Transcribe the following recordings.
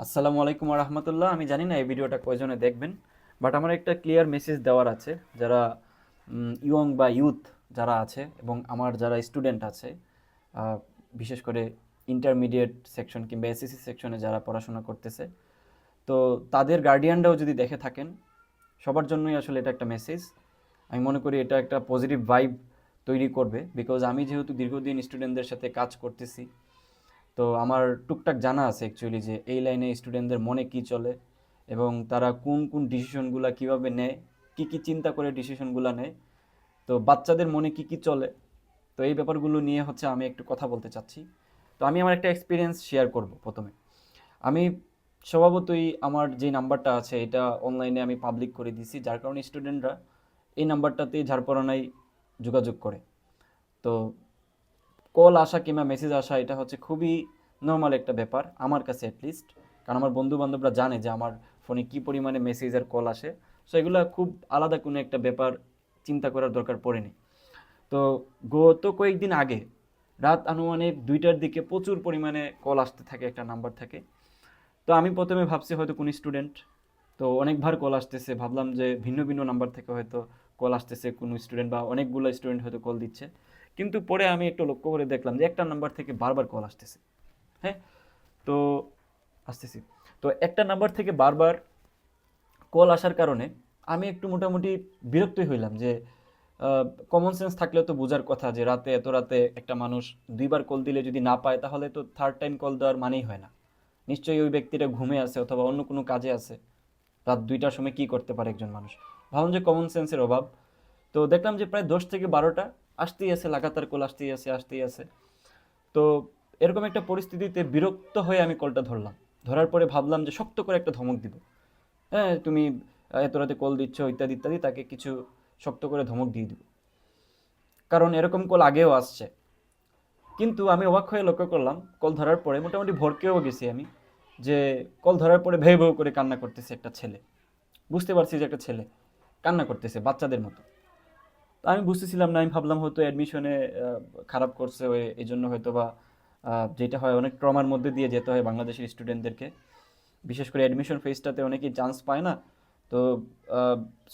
আসসালামু আলাইকুম রহমতুল্লাহ। আমি জানি না এই ভিডিওটা কয়জনে দেখবেন, বাট আমার একটা ক্লিয়ার মেসেজ দেওয়ার আছে যারা ইয়ং বা ইউথ যারা আছে এবং আমার যারা স্টুডেন্ট আছে, আহ, বিশেষ করে ইন্টারমিডিয়েট সেকশন কিংবা এসএসসি সেকশনে যারা পড়াশোনা করতেছে, তো তাদের গার্ডিয়ানরাও যদি দেখে থাকেন, সবার জন্যই আসলে এটা একটা মেসেজ। আমি মনে করি এটা একটা পজিটিভ ভাইব তৈরি করবে, বিকজ আমি যেহেতু দীর্ঘদিন স্টুডেন্টদের সাথে কাজ করতেছি, তো আমার টুকটাক জানা আছে অ্যাকচুয়ালি যে এই লাইনে স্টুডেন্টদের মনে কি চলে এবং তারা কোন কোন ডিসিশনগুলো কিভাবে নেয়, কি কি চিন্তা করে ডিসিশনগুলো নেয়, তো বাচ্চাদের মনে কি কি চলে। তো এই ব্যাপারগুলো নিয়ে হচ্ছে আমি একটু কথা বলতে চাচ্ছি। তো আমি আমার একটা এক্সপিরিয়েন্স শেয়ার করব প্রথমে। আমি স্বভাবতই আমার যে নাম্বারটা আছে এটা অনলাইনে আমি পাবলিক করে দিছি, যার কারণে স্টুডেন্টরা এই নাম্বারটাতেই ঝাড়পড়ানায় যোগাযোগ করে। তো কল আসা কিংবা মেসেজ আসা এটা হচ্ছে খুবই নর্মাল একটা ব্যাপার আমার কাছে অ্যাটলিস্ট, কারণ আমার বন্ধু বান্ধবরা জানে যে আমার ফোনে কি পরিমাণে মেসেজ আর কল আসে। সো এগুলো খুব আলাদা কোনো একটা ব্যাপার চিন্তা করার দরকার পড়েনি। তো গত কয়েকদিন আগে রাত আনুমানিক 2টার দিকে প্রচুর পরিমাণে কল আসতে থাকে, একটা নাম্বার থাকে। তো আমি প্রথমে ভাবছি হয়তো কোন স্টুডেন্ট, তো অনেকবার কল আসতেছে, ভাবলাম যে ভিন্ন ভিন্ন নাম্বার থেকে হয়তো কল আসতেছে কোনো স্টুডেন্ট বা অনেকগুলো স্টুডেন্ট হয়তো কল দিচ্ছে। কিন্তু পরে আমি একটু লক্ষ্য করে দেখলাম যে একটা নাম্বার থেকে বারবার কল আসতেছে। হ্যাঁ, তো আসতেছি, তো একটা নাম্বার থেকে বারবার কল আসার কারণে আমি একটু মোটামুটি বিরক্তই হইলাম যে কমন সেন্স থাকলেও তো বোঝার কথা যে রাতে এত রাতে একটা মানুষ দুইবার কল দিলে যদি না পায় তাহলে তো থার্ড টাইম কল দেওয়ার মানেই হয় না। নিশ্চয়ই ওই ব্যক্তিটা ঘুমে আছে অথবা অন্য কোনো কাজে আছে। রাত 2টার সময় কি করতে পারে একজন মানুষ? ভাবলাম যে কমন সেন্সের অভাব। তো দেখলাম যে প্রায় 10 থেকে 12টা আসতেই আছে, লাগাতার কল আসতেই আছে আসতেই আছে। তো এরকম একটা পরিস্থিতিতে বিরক্ত হয়ে আমি কলটা ধরলাম। ধরার পরে ভাবলাম যে শক্ত করে একটা ধমক দিব। হ্যাঁ, তুমি এত রাতে কল দিচ্ছ ইত্যাদি ইত্যাদি, তাকে কিছু শক্ত করে ধমক দিয়ে দিব, কারণ এরকম কল আগেও আসছে। কিন্তু আমি অবাক হয়ে লক্ষ্য করলাম কল ধরার পরে মোটামুটি ভড়কেও গেছি আমি, যে কল ধরার পরে ভেউ ভেউ করে কান্না করতেছে একটা ছেলে। বুঝতে পারছি যে একটা ছেলে কান্না করতেছে বাচ্চাদের মতো। তো আমি বুঝতেছিলাম না, আমি ভাবলাম হয়তো অ্যাডমিশনে খারাপ করছে ওই, এই জন্য হয়তো বা যেটা হয় অনেক ট্রমার মধ্যে দিয়ে যেতে হয় বাংলাদেশের স্টুডেন্টদেরকে, বিশেষ করে অ্যাডমিশন ফেজটাতে অনেকেই চান্স পায় না। তো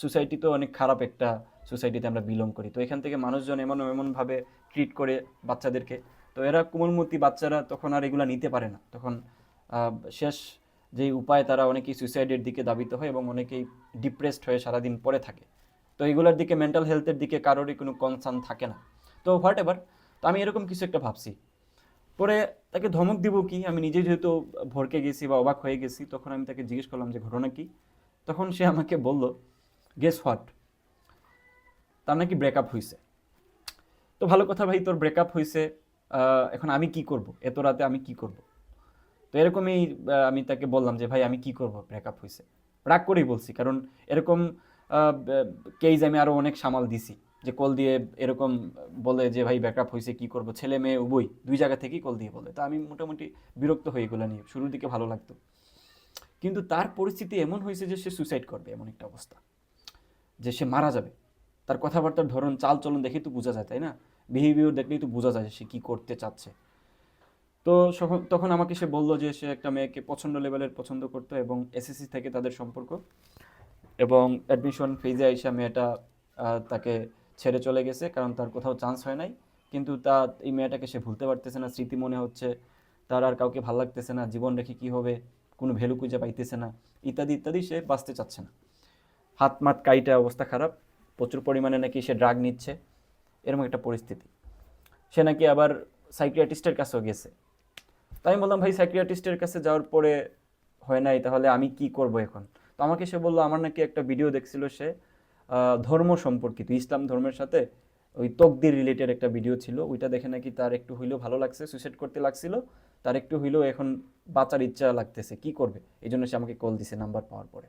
সোসাইটি তো অনেক খারাপ একটা সোসাইটিতে আমরা বিলং করি, তো এখান থেকে মানুষজন এমন এমনভাবে ট্রিট করে বাচ্চাদেরকে। তো এরা কোমলমতি বাচ্চারা তখন আর এগুলা নিতে পারে না, তখন শেষ যেই উপায় তারা অনেকেই সুইসাইডের দিকে ধাবিত হয় এবং অনেকেই ডিপ্রেসড হয়ে সারাদিন পড়ে থাকে। তো এইগুলোর দিকে মেন্টাল হেলথের দিকে কারোরই কোনো কনসার্ন থাকে না। তো হোয়াট এভার, তো আমি এরকম কিছু একটা ভাবছি। পরে তাকে ধমক দিব কি, আমি নিজে যেহেতু ভড়কে গেছি বা অবাক হয়ে গেছি, তখন আমি তাকে জিজ্ঞেস করলাম যে ঘটনা কি। তখন সে আমাকে বলল, গেস হোয়াট, তার নাকি ব্রেকআপ হয়েছে। তো ভালো কথা ভাই, তোর ব্রেকআপ হয়েছে, এখন আমি কি করব, এত রাতে আমি কি করব? তো এরকমই আমি তাকে বললাম যে ভাই আমি কি করব, ব্রেকআপ হয়েছে। রাগ করেই বলছি, কারণ এরকম কেস আমি আরো অনেক সামাল দিছি, যে কল দিয়ে এরকম বলে যে ভাই ব্রেকআপ হয়েছে কি করব, ছেলে মেয়ে উভয় দুই জায়গা থেকেই কল দিয়ে বলে। তো আমি মোটামুটি বিরক্ত হয়ে এগুলো নিয়ে, শুরুর দিকে ভালো লাগতো, কিন্তু তার পরিস্থিতি এমন হয়েছে যে সে সুসাইড করবে এমন একটা অবস্থা, যে সে মারা যাবে। তার কথাবার্তার ধরন চাল চলন দেখেই তো বোঝা যায়, তাই না? বিহেভিয়ার দেখলেই তো বোঝা যায় যে সে কি করতে চাচ্ছে। তো তখন আমাকে সে বলল যে সে একটা মেয়েকে পছন্দ লেভেলের পছন্দ করতো এবং এসএসসি থেকে তাদের সম্পর্ক, এবং অ্যাডমিশন ফেজে আইসা মেয়েটা তাকে ছেড়ে চলে গেছে কারণ তার কোথাও চান্স হয় নাই। কিন্তু তা এই মেয়েটাকে সে ভুলতে পারতেছে না, স্মৃতি মনে হচ্ছে, তার আর কাউকে ভাল লাগতেছে না, জীবন রেখে কি হবে, কোনো ভ্যালু খুঁজে পাইতেছে না, ইত্যাদি ইত্যাদি, সে বাঁচতে চাচ্ছে না। হাত মাত কাইটা অবস্থা খারাপ, প্রচুর পরিমাণে নাকি সে ড্রাগ নিচ্ছে, এরকম একটা পরিস্থিতি। সে নাকি আবার সাইকিয়াট্রিস্টের কাছেও গেছে। তাই আমি বললাম ভাই সাইকিয়াট্রিস্টের কাছে যাওয়ার পরে হয় নাই, তাহলে আমি কি করব এখন? তো আমাকে সে বললো আমার নাকি একটা ভিডিও দেখছিল সে, ধর্ম সম্পর্কিত, ইসলাম ধর্মের সাথে ওই তকদির রিলেটেড একটা ভিডিও ছিল, ওইটা দেখে নাকি তার একটু হইলেও ভালো লাগছে, সুইসাইড করতে লাগছিল, তার একটু হইলেও এখন বাঁচার ইচ্ছা লাগতেছে, কি করবে, এই জন্য সে আমাকে কল দিছে নাম্বার পাওয়ার পরে।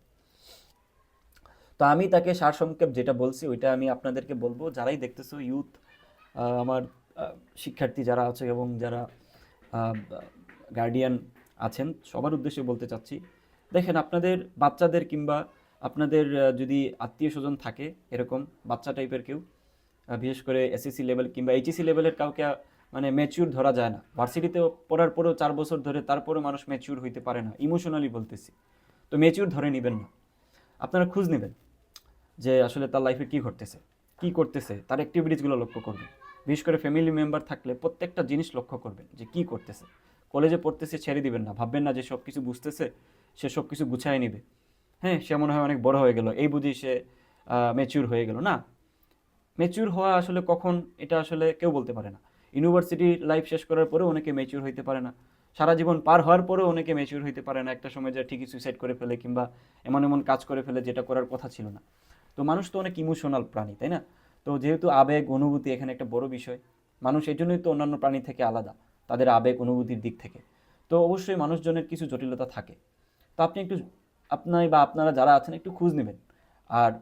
তো আমি তাকে সারসংক্ষেপ যেটা বলছি ওইটা আমি আপনাদেরকে বলবো, যারাই দেখতেছো ইউথ, আমার শিক্ষার্থী যারা আছে এবং যারা গার্ডিয়ান আছেন, সবার উদ্দেশ্যে বলতে চাচ্ছি, দেখেন আপনাদের বাচ্চাদের কিংবা আপনাদের যদি আত্মীয় স্বজন থাকে এরকম বাচ্চা টাইপের কেউ, বিশেষ করে এসএসসি লেভেল কিংবা এইচএসসি লেভেলের কাউকে মানে ম্যাচিউর ধরা যায় না। ভার্সিটিতে পড়ার পরেও 4 বছর ধরে তারপরেও মানুষ ম্যাচিউর হইতে পারে না, ইমোশনালি বলতেছি। তো ম্যাচিউর ধরে নেবেন না, আপনারা খোঁজ নেবেন যে আসলে তার লাইফে কী ঘটতেছে, কী করতেছে, তার অ্যাক্টিভিটিসগুলো লক্ষ্য করবেন। বিশেষ করে ফ্যামিলি মেম্বার থাকলে প্রত্যেকটা জিনিস লক্ষ্য করবেন যে কী করতেছে। কলেজে পড়তেছে ছেড়ে দিবেন না, ভাববেন না যে সব কিছু বুঝতেছে, সে সব কিছু গুছায় নিবে, হ্যাঁ সে মনে হয় অনেক বড় হয়ে গেল, এই বুঝি সে ম্যাচিউর হয়ে গেল না। ম্যাচিউর হওয়া আসলে কখন, এটা আসলে কেউ বলতে পারে না। ইউনিভার্সিটি লাইফ শেষ করার পরেও অনেকে ম্যাচিউর হইতে পারে না, সারা জীবন পার হওয়ার পরেও অনেকে ম্যাচিউর হইতে পারে না, একটা সময় যে ঠিকই সুইসাইড করে ফেলে কিংবা এমন এমন কাজ করে ফেলে যেটা করার কথা ছিল না। তো মানুষ তো অনেক ইমোশনাল প্রাণী, তাই না? তো যেহেতু আবেগ অনুভূতি এখানে একটা বড় বিষয়, মানুষ এই জন্যই তো অন্যান্য প্রাণী থেকে আলাদা, তাদের আবেগ অনুভূতির দিক থেকে। তো অবশ্যই মানুষজনের কিছু জটিলতা থাকে। তো আপনি একটু, আপনার বা আপনারা যারা আছেন একটু খোঁজ নেবেন। আর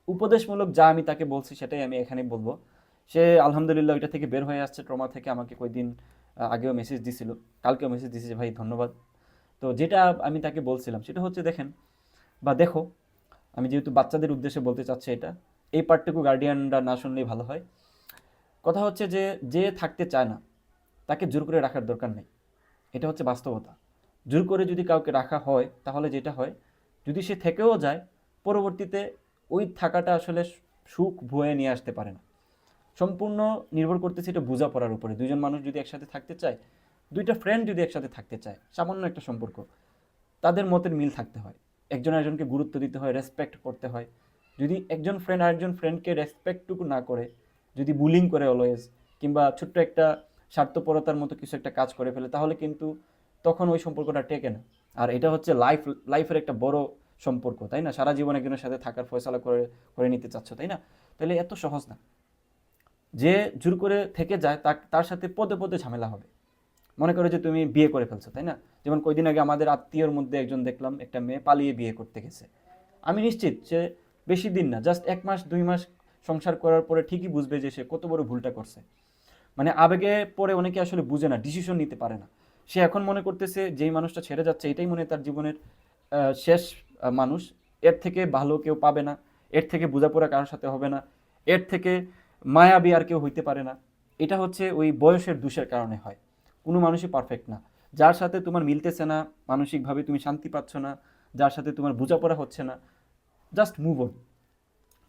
উপদেশমূলক যা আমি তাকে বলছি সেটাই আমি এখানে বলবো। সে আলহামদুলিল্লাহ ওইটা থেকে বের হয়ে আসছে, ট্রমা থেকে। আমাকে কয়েকদিন আগেও মেসেজ দিছিল, কালকেও মেসেজ দিছে যে ভাই ধন্যবাদ। তো যেটা আমি তাকে বলছিলাম সেটা হচ্ছে দেখেন বা দেখো, আমি যেহেতু বাচ্চাদের উদ্দেশ্যে বলতে চাচ্ছি এটা, এই পার্টটুকু গার্ডিয়ানরা না শুনলেই ভালো হয়। কথা হচ্ছে যে যে থাকতে চায় না তাকে জোর করে রাখার দরকার নেই, এটা হচ্ছে বাস্তবতা। জোর করে যদি কাউকে রাখা হয় তাহলে যেটা হয়, যদি সে থেকেও যায় পরবর্তীতে ওই থাকাটা আসলে সুখ বয়ে নিয়ে আসতে পারে না। সম্পূর্ণ নির্ভর করতেছে এটা বোঝাপড়ার উপরে। দুইজন মানুষ যদি একসাথে থাকতে চায়, দুইটা ফ্রেন্ড যদি একসাথে থাকতে চায়, সামান্য একটা সম্পর্ক, তাদের মতের মিল থাকতে হয়, একজন আরেকজনকে গুরুত্ব দিতে হয়, রেসপেক্ট করতে হয়। যদি একজন ফ্রেন্ড আরেকজন ফ্রেন্ডকে রেসপেক্টটুকু না করে, যদি বুলিং করে অলওয়েজ, কিংবা ছোট্ট একটা স্বার্থপরতার মতো কিছু একটা কাজ করে ফেলে, তাহলে কিন্তু তখন ওই সম্পর্কটা টেকে না। আর এটা হচ্ছে লাইফের একটা বড় সম্পর্ক, তাই না? সারা জীবন একজনের সাথে থাকার ফয়সালা করে করে নিতে চাচ্ছ, তাই না? তাহলে এত সহজ না। যে জোর করে থেকে যায় তার সাথে পদে পদে ঝামেলা হবে। মনে করো যে তুমি বিয়ে করে ফেলছো, তাই না? যেমন কয়দিন আগে আমাদের আত্মীয়র মধ্যে একজন দেখলাম, একটা মেয়ে পালিয়ে বিয়ে করতে গেছে। আমি নিশ্চিত সে বেশি দিন না, জাস্ট 1 মাস 2 মাস সংসার করার পরে ঠিকই বুঝবে যে সে কত বড় ভুলটা করছে। মানে আবেগে পড়ে অনেকে আসলে বুঝে না, ডিসিশন নিতে পারে না। সে এখন মনে করতেছে যেই মানুষটা ছেড়ে যাচ্ছে এটাই মনে হয় তার জীবনের শেষ মানুষ। এর থেকে ভালো কেউ পাবে না, এর থেকে বোঝাপড়া কারোর সাথে হবে না, এর থেকে মায়াবী আর কেউ হইতে পারে না। এটা হচ্ছে ওই বয়সের দোষের কারণে হয়। কোনো মানুষই পারফেক্ট না। যার সাথে তোমার মিলতেছে না, মানসিকভাবে তুমি শান্তি পাচ্ছ না, যার সাথে তোমার বোঝাপড়া হচ্ছে না, জাস্ট মুভ অন।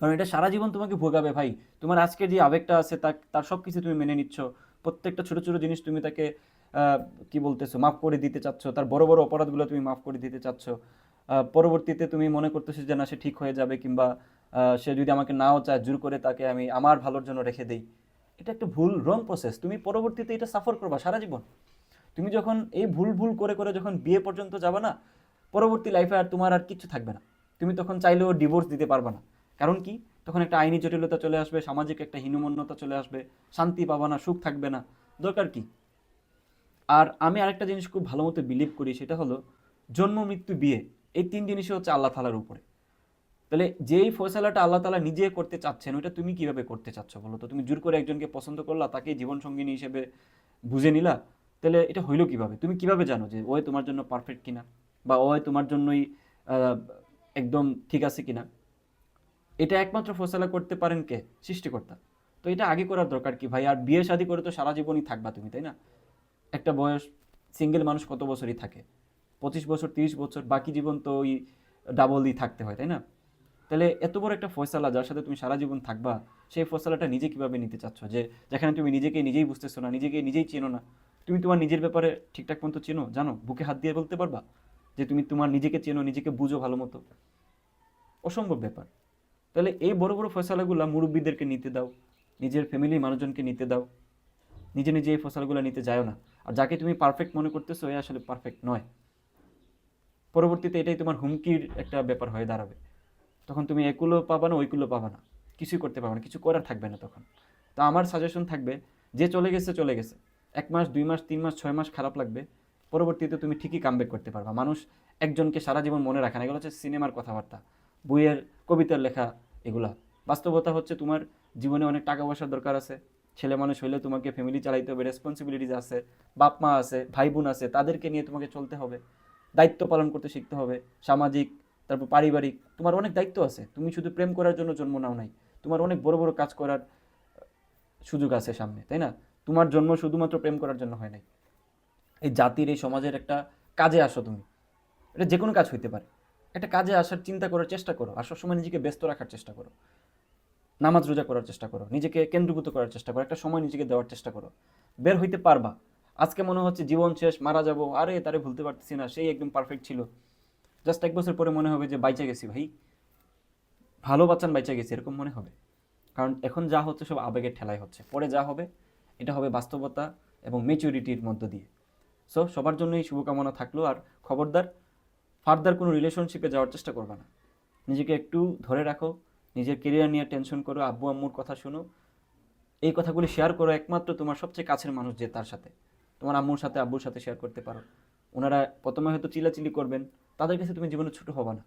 কারণ এটা সারা জীবন তোমাকে ভোগাবে ভাই। তোমার আজকের যে আবেগটা আছে তার সব কিছু তুমি মেনে নিচ্ছ, প্রত্যেকটা ছোট ছোট জিনিস তুমি তাকে আহ, কি বলতেছো, মাফ করে দিতে চাচ্ছ, তার বড় বড় অপরাধগুলো তুমি মাফ করে দিতে চাচ্ছ। পরবর্তীতে তুমি মনে করতেছো যে না সে ঠিক হয়ে যাবে, কিংবা সে যদি আমাকে নাও চায় জোর করে তাকে আমি আমার ভালোর জন্য রেখে দেই। এটা একটা ভুল, রং প্রসেস। তুমি পরবর্তীতে এটা সাফার করবা সারা জীবন। তুমি যখন এই ভুল ভুল করে করে যখন বিয়ে পর্যন্ত যাবে না, পরবর্তী লাইফে আর তোমার আর কিচ্ছু থাকবে না। তুমি তখন চাইলেও ডিভোর্স দিতে পারবে না। কারণ কি? তখন একটা আইনি জটিলতা চলে আসবে, সামাজিক একটা হীনমন্যতা চলে আসবে, শান্তি পাবা না, সুখ থাকবে না। দরকার কি? আর আমি আরেকটা জিনিস খুব ভালো মতো বিলিভ করি, সেটা হলো জন্ম মৃত্যু বিয়ে, এই 3 জিনিসই হচ্ছে আল্লাহ তাআলার উপরে। তাহলে যেই ফয়সালাটা আল্লাহ তাআলা নিজে করতে চাচ্ছেন, ওইটা তুমি কিভাবে করতে চাচ্ছ বলো তো? তুমি জোর করে একজনকে পছন্দ করলা, তাকে জীবন সঙ্গিনী হিসেবে বুঝে নিলা, তাহলে এটা হইলো কিভাবে? তুমি কিভাবে জানো যে ওই তোমার জন্য পারফেক্ট কিনা, বা ওই তোমার জন্যই আহ, একদম ঠিক আছে কিনা? এটা একমাত্র ফয়সালা করতে পারেন কে? সৃষ্টিকর্তা। তো এটা আগে করার দরকার কি ভাই? আর বিয়ে শাদী করে তো সারা জীবনই থাকবা তুমি, তাই না? একটা বয়স, সিঙ্গেল মানুষ কত বছরই থাকে? 25 বছর, 30 বছর, বাকি জীবন তো ওই ডাবলই থাকতে হয়, তাই না? তাহলে এত বড় একটা ফয়সালা যার সাথে তুমি সারা জীবন থাকবা, সেই ফয়সালাটা নিজে কিভাবে নিতে চাচ্ছ? যে যেখানে তুমি নিজেকে নিজেই বুঝতেছো না, নিজেকে নিজেই চেনো না। তুমি তোমার নিজের ব্যাপারে ঠিকঠাক মতো চেনো, জানো, বুকে হাত দিয়ে বলতে পারবা যে তুমি তোমার নিজেকে চেনো, নিজেকে বুঝো ভালো মতো? অসম্ভব ব্যাপার। তাহলে এই বড় বড় ফয়সালাগুলো মুরব্বীদেরকে নিতে দাও, নিজের ফ্যামিলির মানুষজনকে নিতে দাও। নিজে নিজে এই ফয়সালাগুলো নিতে যাও না। আর যাকে তুমি পারফেক্ট মনে করতেছো এ আসলে পারফেক্ট নয়। পরবর্তীতে এটাই তোমার হুমকির একটা ব্যাপার হয়ে দাঁড়াবে। তখন তুমি একুলো পাবা না, ওইকুলো পাবা না, কিছুই করতে পারবে না, কিছু করার থাকবে না তখন। তো আমার সাজেশন থাকবে, যে চলে গেছে চলে গেছে। 1 মাস 2 মাস 3 মাস 6 মাস খারাপ লাগবে, পরবর্তীতে তুমি ঠিকই কামব্যাক করতে পারবা। মানুষ একজনকে সারা জীবন মনে রাখে না, এগুলো হচ্ছে সিনেমার কথাবার্তা, বইয়ের, কবিতার লেখা এগুলা। বাস্তবতা হচ্ছে তোমার জীবনে অনেক টাকা পয়সার দরকার আছে, ছেলে মানুষ হইলে তোমাকে ফ্যামিলি চালাইতে হবে, রেসপন্সিবিলিটিস আছে, বাপ মা আছে, ভাই বোন আছে, তাদেরকে নিয়ে তোমাকে চলতে হবে, দায়িত্ব পালন করতে শিখতে হবে, সামাজিক, তারপর পারিবারিক। তোমার অনেক দায়িত্ব আছে, তুমি শুধু প্রেম করার জন্য জন্ম নাও নাই, তোমার অনেক বড় বড় কাজ করার সুযোগ আছে সামনে, তাই না? তোমার জন্ম শুধুমাত্র প্রেম করার জন্য হয় নাই। এই জাতির, এই সমাজের একটা কাজে আসো তুমি। এটা যে কোনো কাজ হইতে পারে। একটা কাজে আসার চিন্তা করার চেষ্টা করো, আর সবসময় নিজেকে ব্যস্ত রাখার চেষ্টা করো, নামাজ রোজা করার চেষ্টা করো, নিজেকে কেন্দ্রীভূত করার চেষ্টা করো, একটা সময় নিজেকে দেওয়ার চেষ্টা করো। বের হইতে পারবা। আজকে মনে হচ্ছে জীবন শেষ, মারা যাবো, আরে তারে ভুলতে পারতেছি না, সেই একদম পারফেক্ট ছিল। জাস্ট 1 বছর পরে মনে হবে যে বাইচা গেছি ভাই, ভালো বাচ্চান বাইচা গেছি, এরকম মনে হবে। কারণ এখন যা হচ্ছে সব আবেগের ঠেলায় হচ্ছে, পরে যা হবে এটা হবে বাস্তবতা এবং মেচুরিটির মধ্য দিয়ে। সো সবার জন্যই শুভকামনা থাকলো। আর খবরদার ফার্দার কোনো রিলেশনশিপে যাওয়ার চেষ্টা করবে না। নিজেকে একটু ধরে রাখো, নিজের কেরিয়ার নিয়ে টেনশন করো, আব্বু আম্মুর কথা শোনো, এই কথাগুলি শেয়ার করো একমাত্র তোমার সবচেয়ে কাছের মানুষ যে তার সাথে। তোমার আম্মুর সাথে আব্বুর সাথে শেয়ার করতে পারো। ওনারা প্রথমে হয়তো চিল্লাচিল্লি করবেন, তাদের কাছে তুমি জীবনে ছোট হবা না,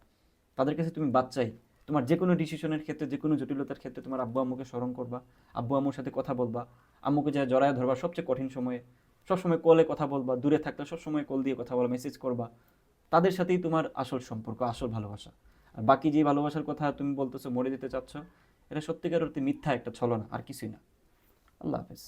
তাদের কাছে তুমি বাচ্চাই। তোমার যে কোনো ডিসিশনের ক্ষেত্রে, যে কোনো জটিলতার ক্ষেত্রে তোমার আব্বু আম্মুকে স্মরণ করবা, আব্বু আম্মুর সাথে কথা বলবা, আম্মুকে যা জড়ায় ধরবা সবচেয়ে কঠিন সময়ে, সবসময় কলে কথা বলবা, দূরে থাকলে সবসময় কল দিয়ে কথা বলা, মেসেজ করবা। তাদের সাথেই তোমার আসল সম্পর্ক, আসল ভালোবাসা। আর বাকি যে ভালোবাসার কথা তুমি বলতেছো মরে যেতে চাচ্ছ, এটা সত্যিকার অর্থে মিথ্যা একটা ছলনা, আর কিছুই না। আল্লাহ হাফেজ।